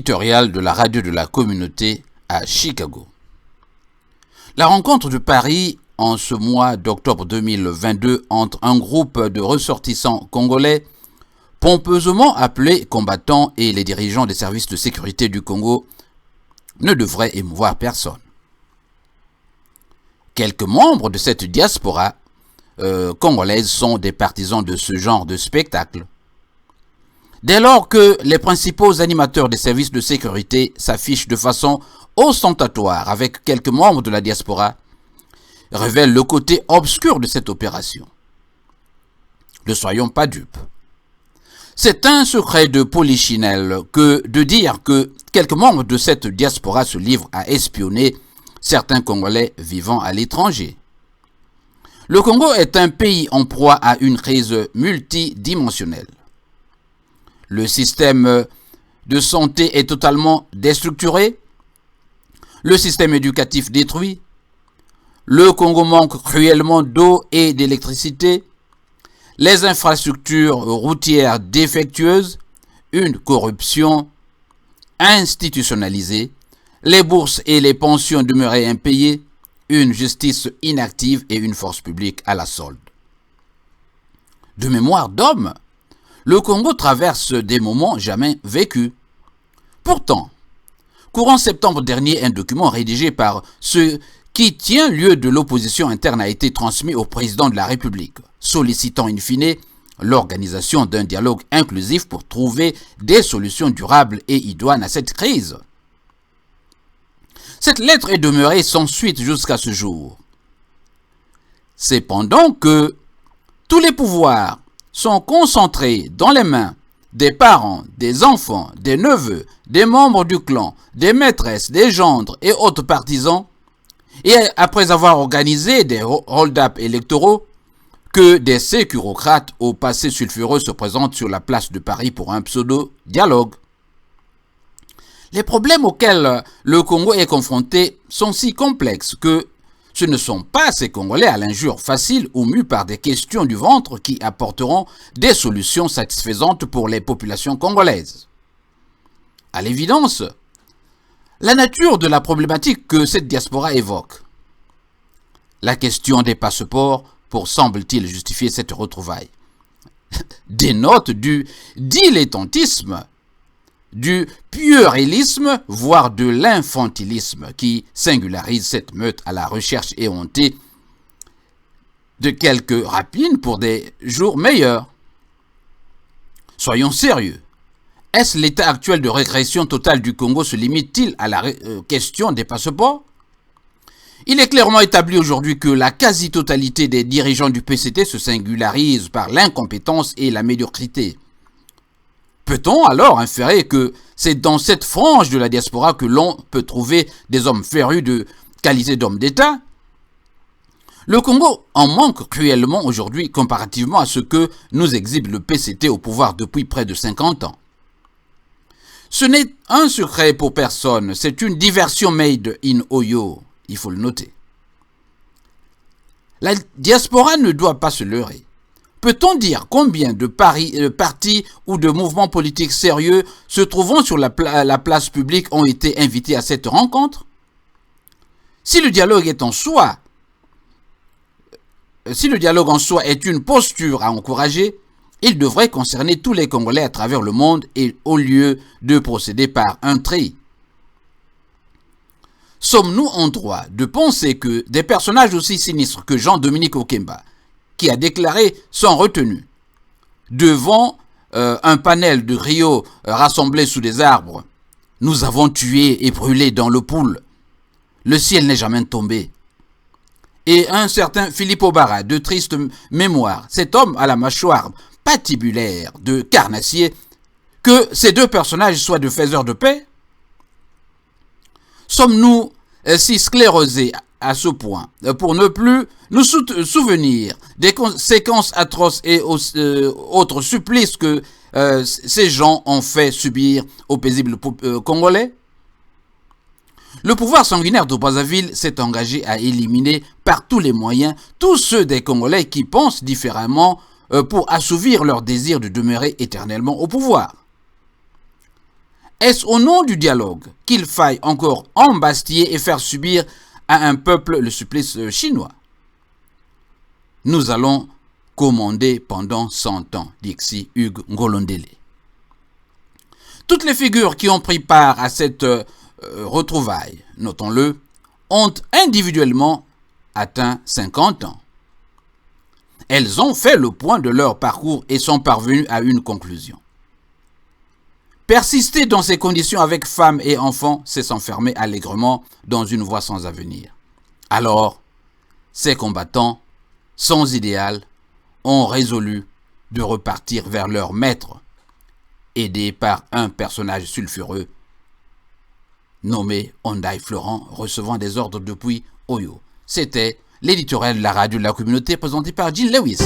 éditorial de la radio de la communauté à Chicago. La rencontre de Paris en ce mois d'octobre 2022 entre un groupe de ressortissants congolais pompeusement appelés combattants et les dirigeants des services de sécurité du Congo ne devrait émouvoir personne. Quelques membres de cette diaspora congolaise sont des partisans de ce genre de spectacle. Dès lors que les principaux animateurs des services de sécurité s'affichent de façon ostentatoire avec quelques membres de la diaspora, révèle le côté obscur de cette opération. Ne soyons pas dupes. C'est un secret de polichinelle que de dire que quelques membres de cette diaspora se livrent à espionner certains Congolais vivant à l'étranger. Le Congo est un pays en proie à une crise multidimensionnelle. Le système de santé est totalement déstructuré, le système éducatif détruit, le Congo manque cruellement d'eau et d'électricité, les infrastructures routières défectueuses, une corruption institutionnalisée, les bourses et les pensions demeurées impayées, une justice inactive et une force publique à la solde. De mémoire d'homme, le Congo traverse des moments jamais vécus. Pourtant, courant septembre dernier, un document rédigé par ce qui tient lieu de l'opposition interne a été transmis au président de la République, sollicitant in fine l'organisation d'un dialogue inclusif pour trouver des solutions durables et idoines à cette crise. Cette lettre est demeurée sans suite jusqu'à ce jour. C'est pendant que tous les pouvoirs sont concentrés dans les mains des parents, des enfants, des neveux, des membres du clan, des maîtresses, des gendres et autres partisans, et après avoir organisé des hold-up électoraux, que des sécurocrates au passé sulfureux se présentent sur la place de Paris pour un pseudo-dialogue. Les problèmes auxquels le Congo est confronté sont si complexes que ce ne sont pas ces Congolais à l'injure facile ou mus par des questions du ventre qui apporteront des solutions satisfaisantes pour les populations congolaises. À l'évidence, la nature de la problématique que cette diaspora évoque, la question des passeports pour, semble-t-il, justifier cette retrouvaille, dénote du dilettantisme, du puérilisme, voire de l'infantilisme qui singularise cette meute à la recherche éhontée de quelques rapines pour des jours meilleurs. Soyons sérieux. Est-ce l'état actuel de régression totale du Congo se limite-t-il à la question des passeports? Il est clairement établi aujourd'hui que la quasi-totalité des dirigeants du PCT se singularise par l'incompétence et la médiocrité. Peut-on alors inférer que c'est dans cette frange de la diaspora que l'on peut trouver des hommes férus de qualité d'hommes d'État? Le Congo en manque cruellement aujourd'hui comparativement à ce que nous exhibe le PCT au pouvoir depuis près de 50 ans. Ce n'est un secret pour personne, c'est une diversion made in Oyo, il faut le noter. La diaspora ne doit pas se leurrer. Peut-on dire combien de partis ou de mouvements politiques sérieux se trouvant sur la place publique ont été invités à cette rencontre? Si le dialogue en soi est une posture à encourager, il devrait concerner tous les Congolais à travers le monde et au lieu de procéder par un tri. Sommes-nous en droit de penser que des personnages aussi sinistres que Jean-Dominique Okemba, qui a déclaré sans retenue devant un panel de griots rassemblés sous des arbres, « Nous avons tué et brûlé dans le poule. Le ciel n'est jamais tombé. » Et un certain Philippe Obara, de triste mémoire, cet homme à la mâchoire patibulaire de carnassier, que ces deux personnages soient de faiseurs de paix? Sommes-nous si sclérosés à ce point pour ne plus nous souvenir des conséquences atroces et autres supplices que ces gens ont fait subir aux paisibles Congolais? Le pouvoir sanguinaire de Brazzaville s'est engagé à éliminer par tous les moyens tous ceux des Congolais qui pensent différemment pour assouvir leur désir de demeurer éternellement au pouvoir. Est-ce au nom du dialogue qu'il faille encore embastiller et faire subir à un peuple le supplice chinois? Nous allons commander pendant 100 ans, dit ici Hugues Ngolondele. Toutes les figures qui ont pris part à cette retrouvaille, notons-le, ont individuellement atteint 50 ans. Elles ont fait le point de leur parcours et sont parvenues à une conclusion. Persister dans ces conditions avec femmes et enfants, c'est s'enfermer allègrement dans une voie sans avenir. Alors, ces combattants, sans idéal, ont résolu de repartir vers leur maître, aidés par un personnage sulfureux nommé Ondai Florent, recevant des ordres depuis Oyo. C'était l'éditorial de la radio de la communauté présenté par Jean Lewis.